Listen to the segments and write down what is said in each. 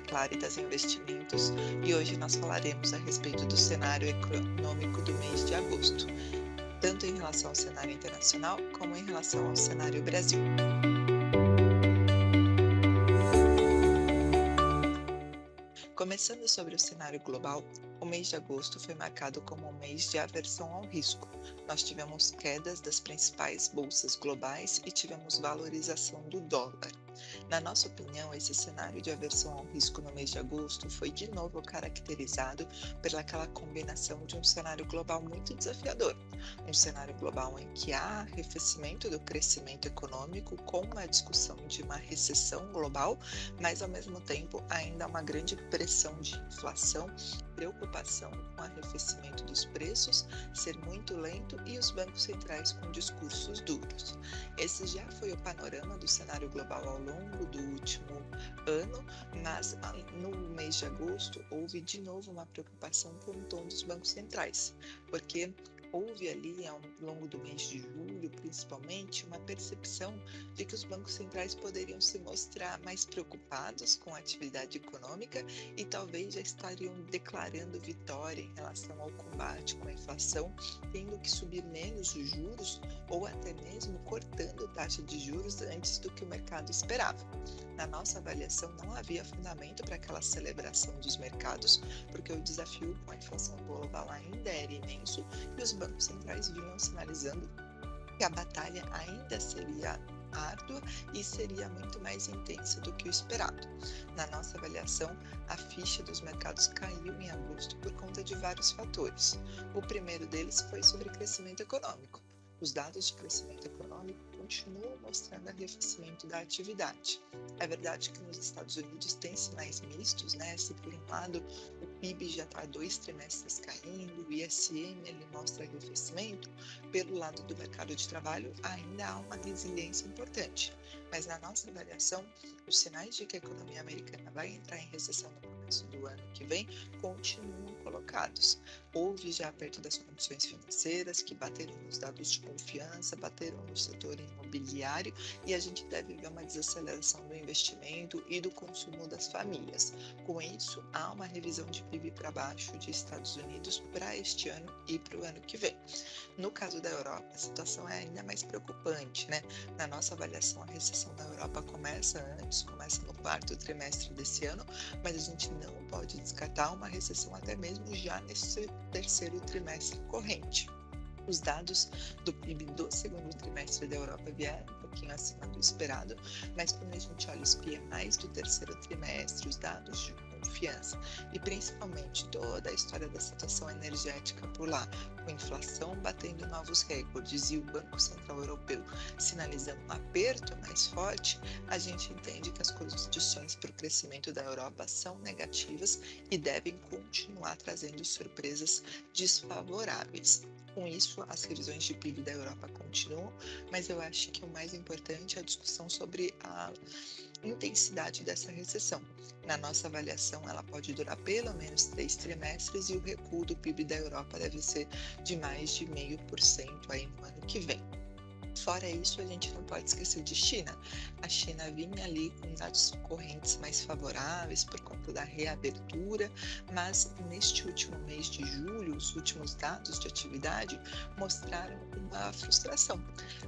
Claro e das Investimentos, e hoje nós falaremos a respeito do cenário econômico do mês de agosto, tanto em relação ao cenário internacional como em relação ao cenário Brasil. Começando sobre o cenário global, o mês de agosto foi marcado como um mês de aversão ao risco. Nós tivemos quedas das principais bolsas globais e tivemos valorização do dólar. Na nossa opinião, esse cenário de aversão ao risco no mês de agosto foi de novo caracterizado pelaquela combinação de um cenário global muito desafiador. Um cenário global em que há arrefecimento do crescimento econômico com uma discussão de uma recessão global, mas ao mesmo tempo ainda há uma grande pressão de inflação, preocupação com o arrefecimento dos preços, ser muito lento e os bancos centrais com discursos duros. Esse já foi o panorama do cenário global ao longo do último ano, mas no mês de agosto houve de novo uma preocupação com o tom dos bancos centrais, porque houve ali, ao longo do mês de julho, principalmente, uma percepção de que os bancos centrais poderiam se mostrar mais preocupados com a atividade econômica e talvez já estariam declarando vitória em relação ao combate com a inflação, tendo que subir menos os juros ou até mesmo cortando taxa de juros antes do que o mercado esperava. Na nossa avaliação, não havia fundamento para aquela celebração dos mercados, porque o desafio com a inflação global ainda era imenso e os bancos centrais vinham sinalizando que a batalha ainda seria árdua e seria muito mais intensa do que o esperado. Na nossa avaliação, a ficha dos mercados caiu em agosto por conta de vários fatores. O primeiro deles foi sobre crescimento econômico. Os dados de crescimento econômico continuam mostrando arrefecimento da atividade. É verdade que nos Estados Unidos tem sinais mistos, né? Se por um lado o PIB já está há 2 trimestres caindo, o ISM ele mostra arrefecimento, pelo lado do mercado de trabalho ainda há uma resiliência importante. Mas na nossa avaliação, os sinais de que a economia americana vai entrar em recessão no começo do ano que vem continuam colocados. Houve já perto das condições financeiras que bateram nos dados de confiança, bateram no setor imobiliário e a gente deve ver uma desaceleração do investimento e do consumo das famílias. Com isso, há uma revisão de PIB para baixo de Estados Unidos para este ano e para o ano que vem. No caso da Europa, a situação é ainda mais preocupante, né? Na nossa avaliação, a recessão na Europa começa no quarto trimestre desse ano, mas a gente não pode descartar uma recessão até mesmo já nesse terceiro trimestre corrente. Os dados do PIB do segundo trimestre da Europa vieram um pouquinho acima do esperado, mas quando a gente olha os PMIs do terceiro trimestre, os dados de confiança e principalmente toda a história da situação energética por lá, com inflação batendo novos recordes e o Banco Central Europeu sinalizando um aperto mais forte, a gente entende que as condições para o crescimento da Europa são negativas e devem continuar trazendo surpresas desfavoráveis. Com isso, as revisões de PIB da Europa continuam, mas eu acho que o mais importante é a discussão sobre a intensidade dessa recessão. Na nossa avaliação, ela pode durar pelo menos 3 trimestres e o recuo do PIB da Europa deve ser de mais de 0,5% aí no ano que vem. Fora isso, a gente não pode esquecer de China. A China vinha ali com dados correntes mais favoráveis por conta da reabertura, mas neste último mês de julho, os últimos dados de atividade mostraram uma frustração.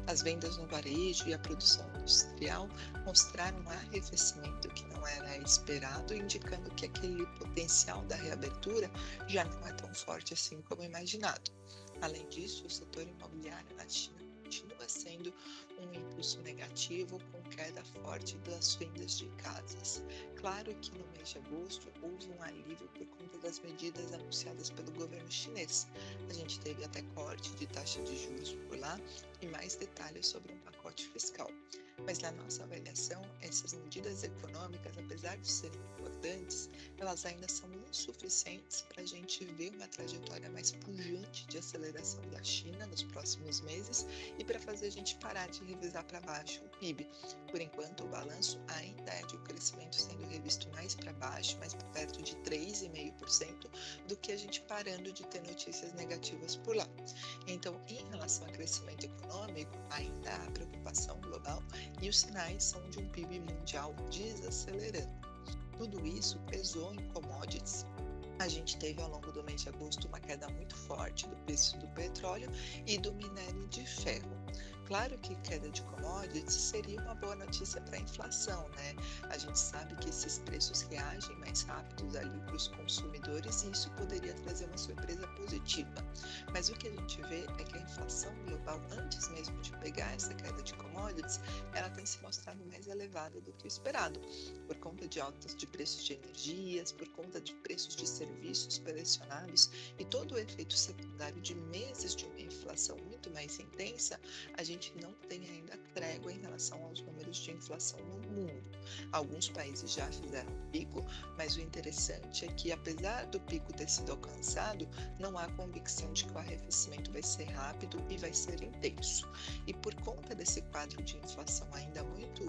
As vendas no varejo e a produção industrial mostraram um arrefecimento que não era esperado, indicando que aquele potencial da reabertura já não é tão forte assim como imaginado. Além disso, o setor imobiliário na China continua sendo um impulso negativo com queda forte das vendas de casas. Claro que no mês de agosto houve um alívio por conta das medidas anunciadas pelo governo chinês. A gente teve até corte de taxa de juros por lá e mais detalhes sobre um pacote fiscal. Mas na nossa avaliação, essas medidas econômicas, apesar de serem importantes, elas ainda são insuficientes para a gente ver uma trajetória mais pujante de aceleração da China nos próximos meses e para fazer a gente parar de revisar para baixo o PIB. Por enquanto, o balanço ainda é de um crescimento sendo revisto mais para baixo, mais perto de 3,5%, do que a gente parando de ter notícias negativas por lá. Então, em relação ao crescimento econômico, ainda há preocupação global e os sinais são de um PIB mundial desacelerando. Tudo isso isso pesou em commodities. A gente teve ao longo do mês de agosto uma queda muito forte do preço do petróleo e do minério de ferro. Claro que queda de commodities seria uma boa notícia para a inflação, né? A gente sabe que esses preços reagem mais rápidos ali para os consumidores e isso poderia trazer uma surpresa positiva. Mas o que a gente vê é que a inflação global, antes mesmo de pegar essa queda de commodities, ela tem se mostrado mais elevada do que o esperado, por conta de altas de preços de energias, por conta de preços de serviços pressionados e todo o efeito secundário de meses de uma inflação muito mais intensa. A gente não tem ainda trégua em relação aos números de inflação no mundo. Alguns países já fizeram pico, mas o interessante é que, apesar do pico ter sido alcançado, não há convicção de que o arrefecimento vai ser rápido e vai ser intenso. E por conta desse quadro de inflação ainda muito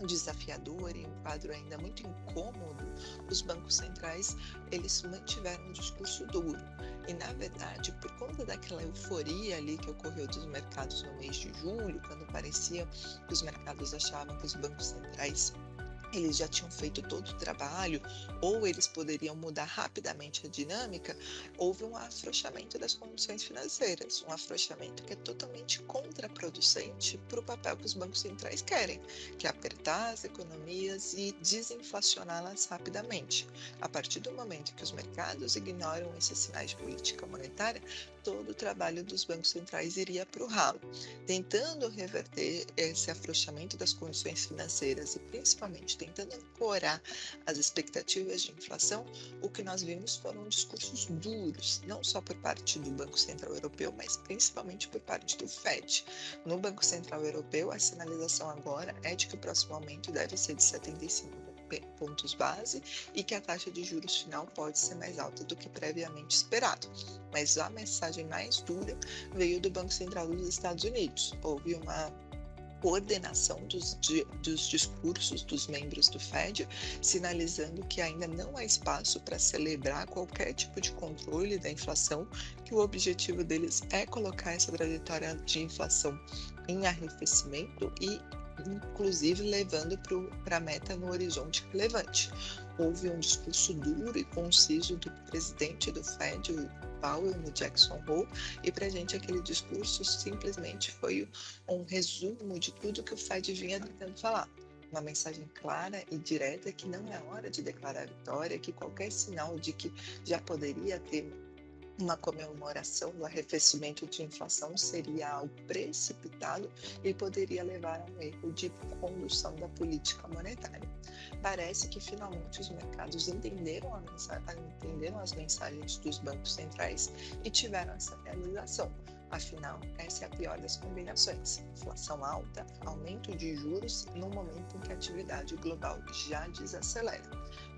desafiador e um quadro ainda muito incômodo, os bancos centrais eles mantiveram um discurso duro. E na verdade, por conta daquela euforia ali que ocorreu dos mercados no mês de julho, quando parecia que os mercados achavam que os bancos centrais eles já tinham feito todo o trabalho, ou eles poderiam mudar rapidamente a dinâmica, houve um afrouxamento das condições financeiras, um afrouxamento que é totalmente contraproducente para o papel que os bancos centrais querem, que é apertar as economias e desinflacioná-las rapidamente. A partir do momento que os mercados ignoram esses sinais de política monetária, todo o trabalho dos bancos centrais iria para o ralo, tentando reverter esse afrouxamento das condições financeiras e principalmente tentando ancorar as expectativas de inflação. O que nós vimos foram discursos duros, não só por parte do Banco Central Europeu, mas principalmente por parte do FED. No Banco Central Europeu, a sinalização agora é de que o próximo aumento deve ser de 75 pontos base e que a taxa de juros final pode ser mais alta do que previamente esperado. Mas a mensagem mais dura veio do Banco Central dos Estados Unidos. Houve uma coordenação dos discursos dos membros do FED, sinalizando que ainda não há espaço para celebrar qualquer tipo de controle da inflação, que o objetivo deles é colocar essa trajetória de inflação em arrefecimento e inclusive levando para a meta no horizonte relevante. Houve um discurso duro e conciso do presidente do FED, o Powell, no Jackson Hole, e para a gente aquele discurso simplesmente foi um resumo de tudo que o FED vinha tentando falar. Uma mensagem clara e direta que não é hora de declarar vitória, que qualquer sinal de que já poderia ter uma comemoração do arrefecimento de inflação seria algo precipitado e poderia levar a um erro de condução da política monetária. Parece que finalmente os mercados entenderam as mensagens dos bancos centrais e tiveram essa realização. Afinal, essa é a pior das combinações: inflação alta, aumento de juros no momento em que a atividade global já desacelera.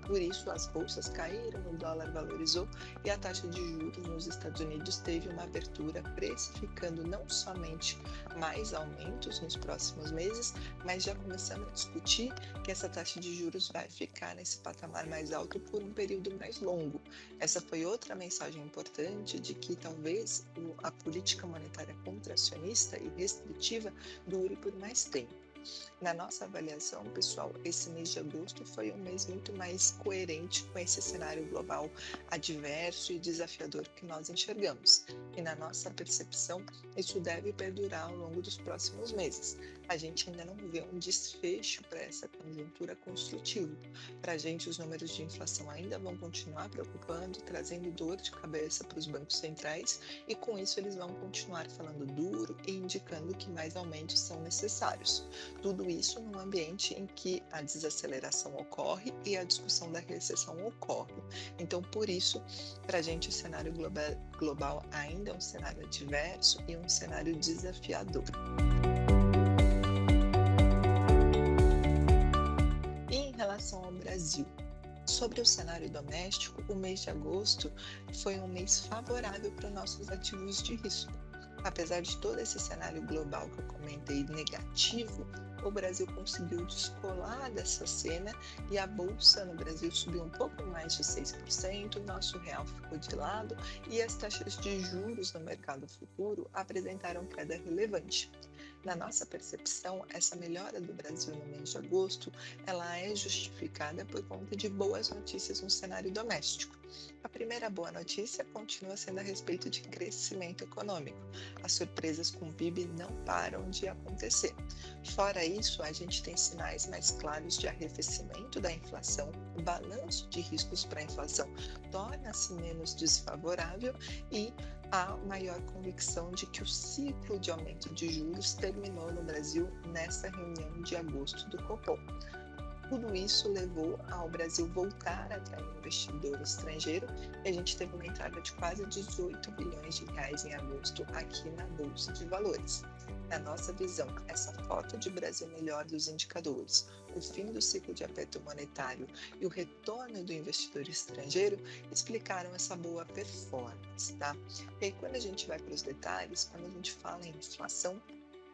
Por isso, as bolsas caíram, o dólar valorizou e a taxa de juros nos Estados Unidos teve uma abertura precificando não somente mais aumentos nos próximos meses, mas já começando a discutir que essa taxa de juros vai ficar nesse patamar mais alto por um período mais longo. Essa foi outra mensagem importante de que talvez a política monetária contracionista e restritiva dure por mais tempo. Na nossa avaliação, pessoal, esse mês de agosto foi um mês muito mais coerente com esse cenário global adverso e desafiador que nós enxergamos. E na nossa percepção, isso deve perdurar ao longo dos próximos meses. A gente ainda não vê um desfecho para essa conjuntura construtiva. Para a gente, os números de inflação ainda vão continuar preocupando, trazendo dor de cabeça para os bancos centrais e com isso eles vão continuar falando duro e indicando que mais aumentos são necessários. Tudo isso num ambiente em que a desaceleração ocorre e a discussão da recessão ocorre. Então, por isso, para a gente o cenário global ainda é um cenário adverso e um cenário desafiador. E em relação ao Brasil, sobre o cenário doméstico, o mês de agosto foi um mês favorável para nossos ativos de risco. Apesar de todo esse cenário global que eu comentei negativo, o Brasil conseguiu descolar dessa cena e a bolsa no Brasil subiu um pouco mais de 6%, o nosso real ficou de lado e as taxas de juros no mercado futuro apresentaram queda relevante. Na nossa percepção, essa melhora do Brasil no mês de agosto, ela é justificada por conta de boas notícias no cenário doméstico. A primeira boa notícia continua sendo a respeito de crescimento econômico. As surpresas com o PIB não param de acontecer. Fora isso, a gente tem sinais mais claros de arrefecimento da inflação, o balanço de riscos para a inflação torna-se menos desfavorável e há maior convicção de que o ciclo de aumento de juros terminou no Brasil nessa reunião de agosto do Copom. Tudo isso levou ao Brasil voltar a atrair investidor estrangeiro e a gente teve uma entrada de quase 18 bilhões de reais em agosto aqui na Bolsa de Valores. Na nossa visão, essa foto de Brasil melhor dos indicadores, o fim do ciclo de aperto monetário e o retorno do investidor estrangeiro explicaram essa boa performance, tá? E aí, quando a gente vai para os detalhes, quando a gente fala em inflação,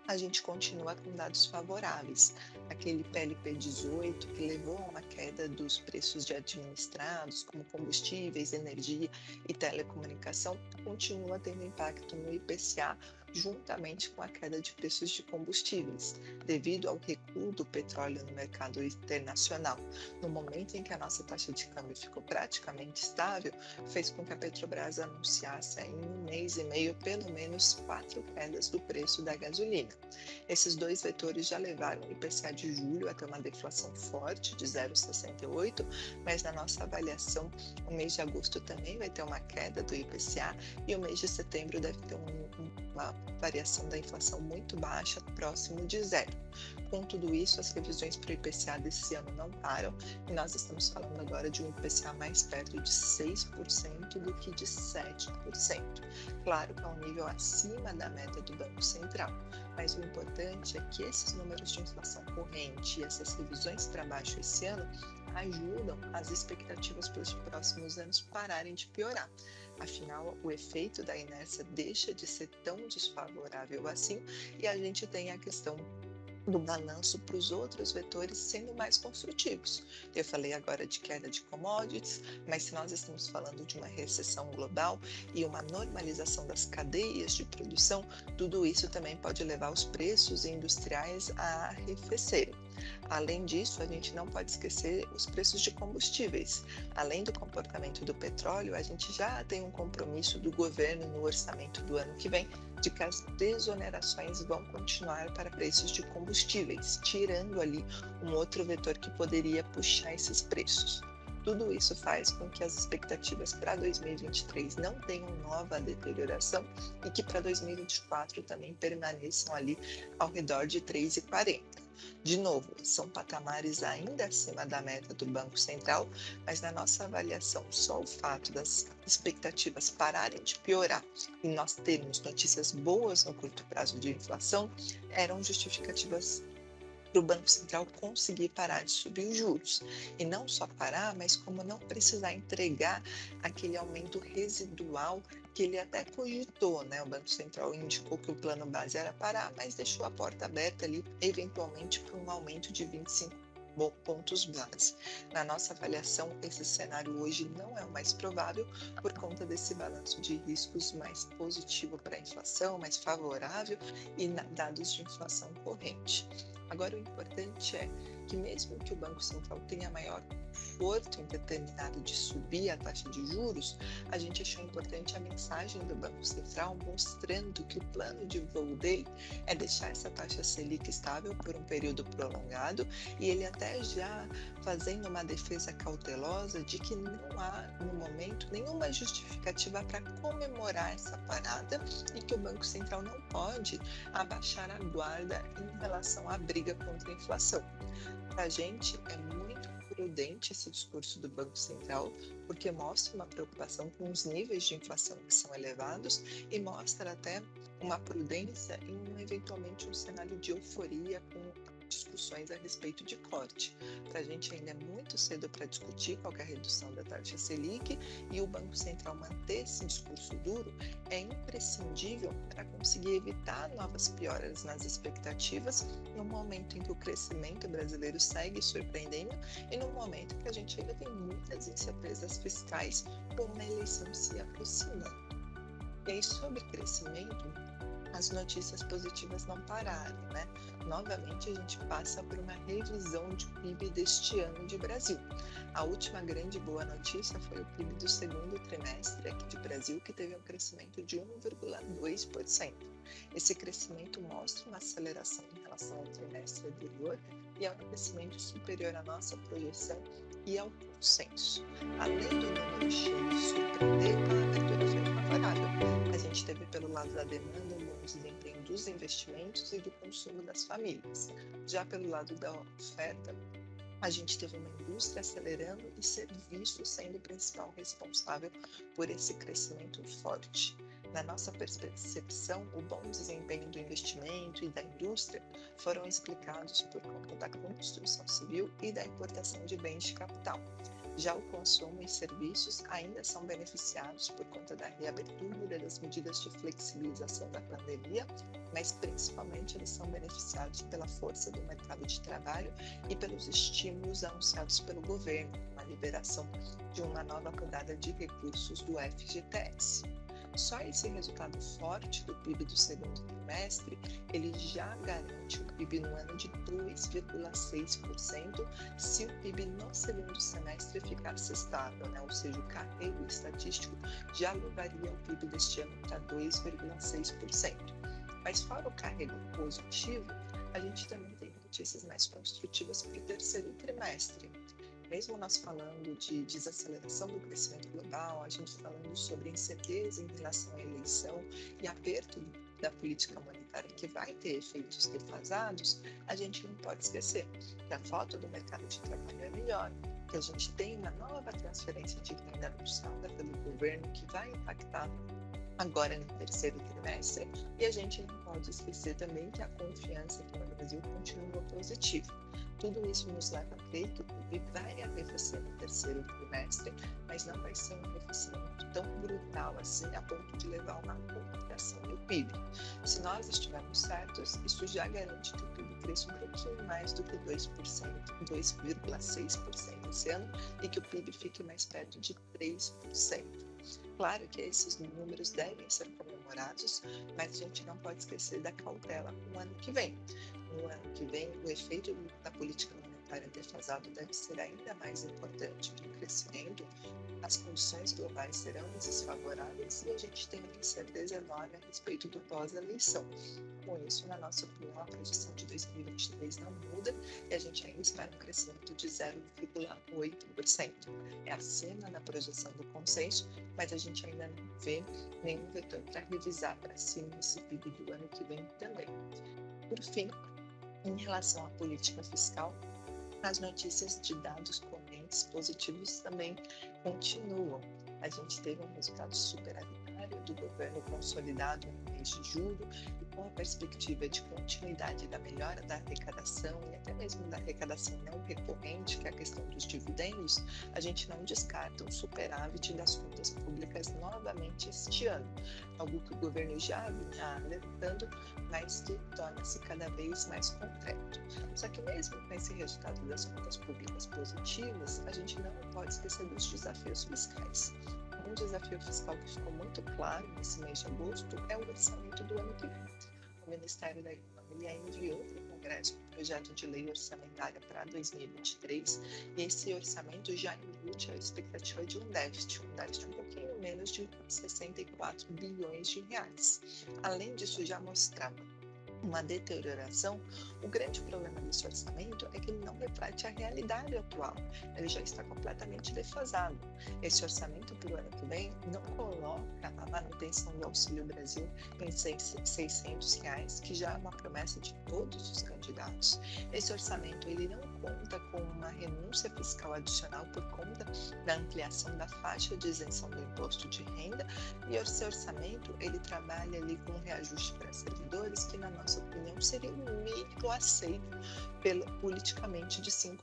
a gente continua com dados favoráveis. Aquele PLP 18 que levou a uma queda dos preços de administrados, como combustíveis, energia e telecomunicação, continua tendo impacto no IPCA, juntamente com a queda de preços de combustíveis, devido ao recuo do petróleo no mercado internacional. No momento em que a nossa taxa de câmbio ficou praticamente estável, fez com que a Petrobras anunciasse em um mês e meio pelo menos 4 quedas do preço da gasolina. Esses dois vetores já levaram o IPCA de julho a ter uma deflação forte de 0,68, mas na nossa avaliação, o mês de agosto também vai ter uma queda do IPCA e o mês de setembro deve ter uma variação da inflação muito baixa, próximo de zero. Com tudo isso, as revisões para o IPCA desse ano não param e nós estamos falando agora de um IPCA mais perto de 6% do que de 7%. Claro que é um nível acima da meta do Banco Central, mas o importante é que esses números de inflação corrente e essas revisões para baixo esse ano ajudam as expectativas para os próximos anos pararem de piorar. Afinal, o efeito da inércia deixa de ser tão desfavorável assim e a gente tem a questão do balanço para os outros vetores sendo mais construtivos. Eu falei agora de queda de commodities, mas se nós estamos falando de uma recessão global e uma normalização das cadeias de produção, tudo isso também pode levar os preços industriais a arrefecerem. Além disso, a gente não pode esquecer os preços de combustíveis. Além do comportamento do petróleo, a gente já tem um compromisso do governo no orçamento do ano que vem de que as desonerações vão continuar para preços de combustíveis, tirando ali um outro vetor que poderia puxar esses preços. Tudo isso faz com que as expectativas para 2023 não tenham nova deterioração e que para 2024 também permaneçam ali ao redor de 3,40. De novo, são patamares ainda acima da meta do Banco Central, mas na nossa avaliação, só o fato das expectativas pararem de piorar e nós termos notícias boas no curto prazo de inflação eram justificativas para o Banco Central conseguir parar de subir os juros. E não só parar, mas como não precisar entregar aquele aumento residual que ele até cogitou, né? O Banco Central indicou que o plano base era parar, mas deixou a porta aberta ali, eventualmente, para um aumento de 25 pontos base. Na nossa avaliação, esse cenário hoje não é o mais provável por conta desse balanço de riscos mais positivo para a inflação, mais favorável e dados de inflação corrente. Agora, o importante é que mesmo que o Banco Central tenha maior conforto em determinado de subir a taxa de juros, a gente achou importante a mensagem do Banco Central mostrando que o plano de voo dele é deixar essa taxa Selic estável por um período prolongado e ele até já fazendo uma defesa cautelosa de que não há, no momento, nenhuma justificativa para comemorar essa parada e que o Banco Central não pode abaixar a guarda em relação à briga contra a inflação. Para a gente é muito prudente esse discurso do Banco Central, porque mostra uma preocupação com os níveis de inflação que são elevados e mostra até uma prudência em eventualmente um cenário de euforia com discussões a respeito de corte. Para a gente ainda é muito cedo para discutir qualquer redução da taxa Selic e o Banco Central manter esse discurso duro é imprescindível para conseguir evitar novas pioras nas expectativas no momento em que o crescimento brasileiro segue surpreendendo e no momento que a gente ainda tem muitas incertezas fiscais com uma eleição se aproximando. E aí, sobre crescimento, as notícias positivas não pararam, né? Novamente, a gente passa por uma revisão de PIB deste ano de Brasil. A última grande boa notícia foi o PIB do segundo trimestre aqui de Brasil, que teve um crescimento de 1,2%. Esse crescimento mostra uma aceleração em relação ao trimestre anterior e é um crescimento superior à nossa projeção e ao consenso. Além do número cheio de surpreender, a abertura foi favorável. A gente teve pelo lado da demanda um bom desempenho dos investimentos e do consumo das famílias. Já pelo lado da oferta, a gente teve uma indústria acelerando e serviços sendo o principal responsável por esse crescimento forte. Na nossa percepção, o bom desempenho do investimento e da indústria foram explicados por conta da construção civil e da importação de bens de capital. Já o consumo e serviços ainda são beneficiados por conta da reabertura das medidas de flexibilização da pandemia, mas principalmente eles são beneficiados pela força do mercado de trabalho e pelos estímulos anunciados pelo governo, com a liberação de uma nova rodada de recursos do FGTS. Só esse resultado forte do PIB do segundo trimestre, ele já garante o PIB no ano de 2,6% se o PIB no segundo semestre ficasse estável, né? Ou seja, o carrego estatístico já levaria o PIB deste ano para 2,6%. Mas fora o carrego positivo, a gente também tem notícias mais construtivas para o terceiro trimestre. Mesmo nós falando de desaceleração do crescimento global, a gente falando sobre incerteza em relação à eleição e aperto da política monetária que vai ter efeitos defasados, a gente não pode esquecer que a foto do mercado de trabalho é melhor, que a gente tem uma nova transferência de renda anunciada pelo governo que vai impactar agora no terceiro trimestre, e a gente não pode esquecer também que a confiança aqui no Brasil continua positiva. Tudo isso nos leva a crer que o PIB vai arrefecer no terceiro trimestre, mas não vai ser um arrefecimento tão brutal assim, a ponto de levar a uma contração do PIB. Se nós estivermos certos, isso já garante que o PIB cresça um pouquinho mais do que 2,6% esse ano, e que o PIB fique mais perto de 3%. Claro que esses números devem ser comemorados, mas a gente não pode esquecer da cautela no ano que vem. No ano que vem, o efeito da política monetária defasada deve ser ainda mais importante para o crescimento. As condições globais serão desfavoráveis e a gente tem uma incerteza enorme a respeito do pós-eleição. Com isso, na nossa opinião, a projeção de 2023 não muda e a gente ainda espera um crescimento de 0,8%. É acima da projeção do consenso, mas a gente ainda não vê nenhum vetor para revisar para cima esse PIB do ano que vem também. Por fim, em relação à política fiscal, as notícias de dados correntes positivos também continuam. A gente teve um resultado superavitário do governo consolidado no mês de julho e com a perspectiva de continuidade da melhora da arrecadação e até mesmo da arrecadação não recorrente, que é a questão dos dividendos, a gente não descarta um superávit das contas públicas novamente este ano, algo que o governo já vinha alertando, mas que torna-se cada vez mais concreto. Só que mesmo com esse resultado das contas públicas positivas, a gente não pode esquecer dos desafios fiscais. Um desafio fiscal que ficou muito claro nesse mês de agosto é o orçamento do ano que vem. O Ministério da Economia enviou para o Congresso um projeto de lei orçamentária para 2023 e esse orçamento já embute a expectativa de um déficit um pouquinho menos de 64 bilhões de reais. Além disso, já mostrava uma deterioração. O grande problema desse orçamento é que ele não reflete a realidade atual, ele já está completamente defasado. Esse orçamento para o ano que vem não coloca a manutenção do Auxílio Brasil em R$600, que já é uma promessa de todos os candidatos. Esse orçamento ele não conta com uma renúncia fiscal adicional por conta da ampliação da faixa de isenção do imposto de renda, e esse orçamento ele trabalha ali com um reajuste para servidores que, na nossa opinião, seria o mínimo aceito politicamente de 5%.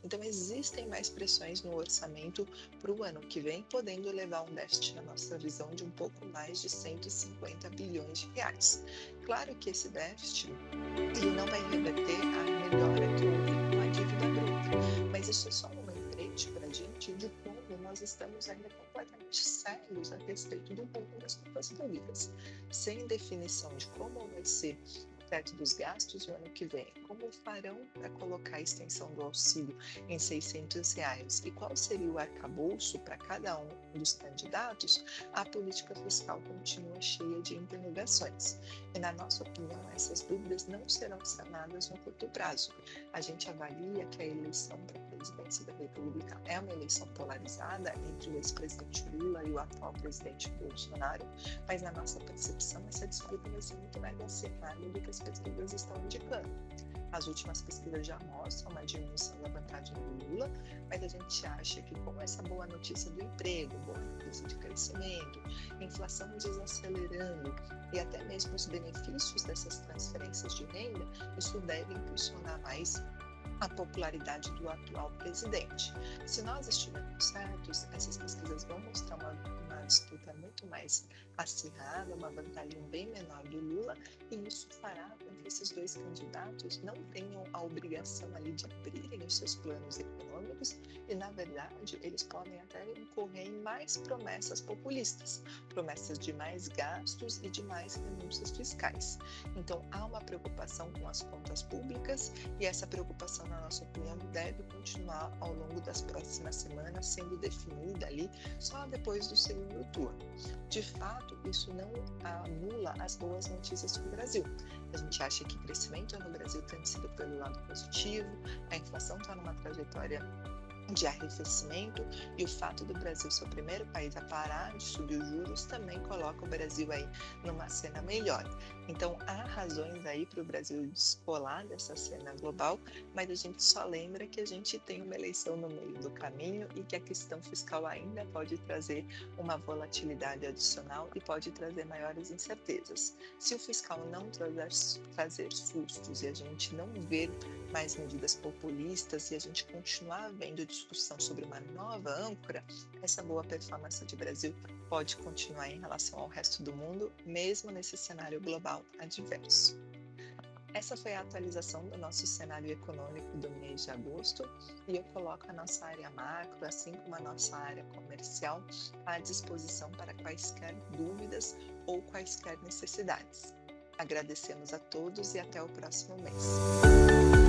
Então, existem mais pressões no orçamento para o ano que vem, podendo levar um déficit, na nossa visão, de um pouco mais de 150 bilhões de reais. Claro que esse déficit ele não vai reverter a melhora que houve com a dívida bruta, mas isso é só um lembrete para a gente de como nós estamos ainda completamente cegos a respeito do rumo das contas públicas, sem definição de como vai ser o teto dos gastos no ano que vem, como farão para colocar a extensão do auxílio em R$ 600 e qual seria o arcabouço para cada um dos candidatos, a política fiscal continua cheia de interrogações. E, na nossa opinião, essas dúvidas não serão sanadas no curto prazo. A gente avalia que a eleição para a presidência da República é uma eleição polarizada entre o ex-presidente Lula e o atual presidente Bolsonaro, mas, na nossa percepção, essa disputa vai ser muito mais acirrada do que as pesquisas estão indicando. As últimas pesquisas já mostram uma diminuição da vantagem do Lula, mas a gente acha que com essa boa notícia do emprego, boa notícia de crescimento, inflação desacelerando e até mesmo os benefícios dessas transferências de renda, isso deve impulsionar mais a popularidade do atual presidente. Se nós estivermos certos, essas pesquisas vão mostrar uma disputa muito mais acirrada, uma vantagem bem menor do Lula, e isso fará com que esses dois candidatos não tenham a obrigação ali de abrirem os seus planos econômicos e, na verdade, eles podem até incorrer em mais promessas populistas, promessas de mais gastos e de mais renúncias fiscais. Então, há uma preocupação com as contas públicas e essa preocupação, na nossa opinião, deve continuar ao longo das próximas semanas, sendo definida ali só depois do segundo turno. De fato, isso não anula as boas notícias para o Brasil. A gente acha que o crescimento no Brasil tem sido pelo lado positivo, a inflação está numa trajetória de arrefecimento e o fato do Brasil ser o primeiro país a parar de subir os juros também coloca o Brasil aí numa cena melhor. Então, há razões aí para o Brasil descolar dessa cena global, mas a gente só lembra que a gente tem uma eleição no meio do caminho e que a questão fiscal ainda pode trazer uma volatilidade adicional e pode trazer maiores incertezas. Se o fiscal não trazer sustos e a gente não ver mais medidas populistas e a gente continuar vendo discussão sobre uma nova âncora, essa boa performance do Brasil pode continuar em relação ao resto do mundo, mesmo nesse cenário global adverso. Essa foi a atualização do nosso cenário econômico do mês de agosto e eu coloco a nossa área macro, assim como a nossa área comercial, à disposição para quaisquer dúvidas ou quaisquer necessidades. Agradecemos a todos e até o próximo mês.